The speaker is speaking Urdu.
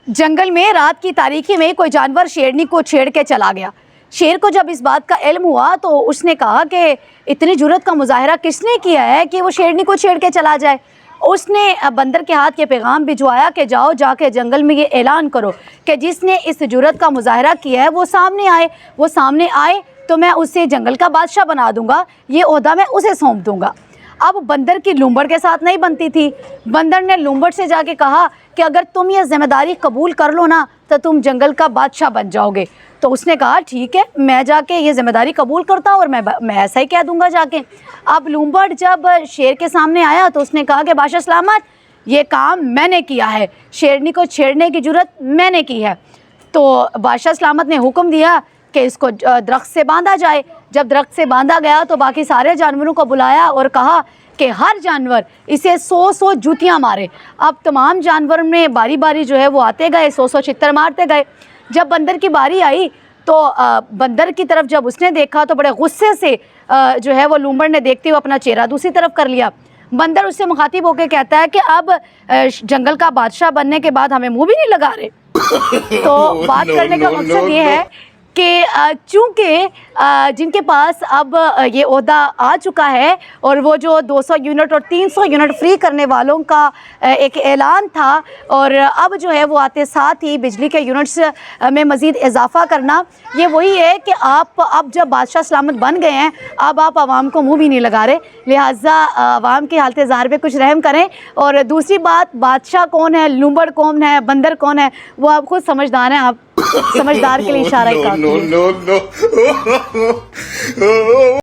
جنگل میں رات کی تاریکی میں کوئی جانور شیرنی کو چھیڑ کے چلا گیا۔ شیر کو جب اس بات کا علم ہوا تو اس نے کہا کہ اتنی جرت کا مظاہرہ کس نے کیا ہے کہ وہ شیرنی کو چھیڑ کے چلا جائے۔ اس نے بندر کے ہاتھ کے پیغام بھجوایا کہ جاؤ جا کے جنگل میں یہ اعلان کرو کہ جس نے اس جرت کا مظاہرہ کیا ہے وہ سامنے آئے تو میں اسے جنگل کا بادشاہ بنا دوں گا، یہ عہدہ میں اسے سونپ دوں گا۔ اب بندر کی لومبڑ کے ساتھ نہیں بنتی تھی۔ بندر نے لومبڑ سے جا کے کہا کہ اگر تم یہ ذمہ داری قبول کر لو نا تو تم جنگل کا بادشاہ بن جاؤ گے۔ تو اس نے کہا ٹھیک ہے، میں جا کے یہ ذمہ داری قبول کرتا ہوں اور میں ایسا ہی کہہ دوں گا جا کے۔ اب لومبڑ جب شیر کے سامنے آیا تو اس نے کہا کہ بادشاہ سلامت، یہ کام میں نے کیا ہے، شیرنی کو چھیڑنے کی جرت میں نے کی ہے۔ تو بادشاہ سلامت نے حکم دیا کہ اس کو درخت سے باندھا جائے۔ جب درخت سے باندھا گیا تو باقی سارے جانوروں کو بلایا اور کہا کہ ہر جانور اسے 100 جوتیاں مارے۔ اب تمام جانور میں باری باری جو ہے وہ آتے گئے، 100 چھتر مارتے گئے۔ جب بندر کی باری آئی تو بندر کی طرف جب اس نے دیکھا تو بڑے غصے سے جو ہے وہ لومبڑ نے دیکھتے ہوئے اپنا چہرہ دوسری طرف کر لیا۔ بندر اس سے مخاطب ہو کے کہتا ہے کہ اب جنگل کا بادشاہ بننے کے بعد ہمیں منہ بھی نہیں لگا رہے۔ تو بات کرنے کا مقصد یہ ہے کہ چونکہ جن کے پاس اب یہ عہدہ آ چکا ہے اور وہ جو 200 یونٹ اور 300 یونٹ فری کرنے والوں کا ایک اعلان تھا، اور اب جو ہے وہ آتے ساتھ ہی بجلی کے یونٹس میں مزید اضافہ کرنا، یہ وہی ہے کہ آپ اب جب بادشاہ سلامت بن گئے ہیں اب آپ عوام کو منہ بھی نہیں لگا رہے، لہٰذا عوام کی حالت ظاہر پہ کچھ رحم کریں۔ اور دوسری بات، بادشاہ کون ہے، لومبڑ کون ہے، بندر کون ہے، وہ آپ خود سمجھدار ہیں، آپ سمجھدار کے لیے اشارہ ہی کافی ہے۔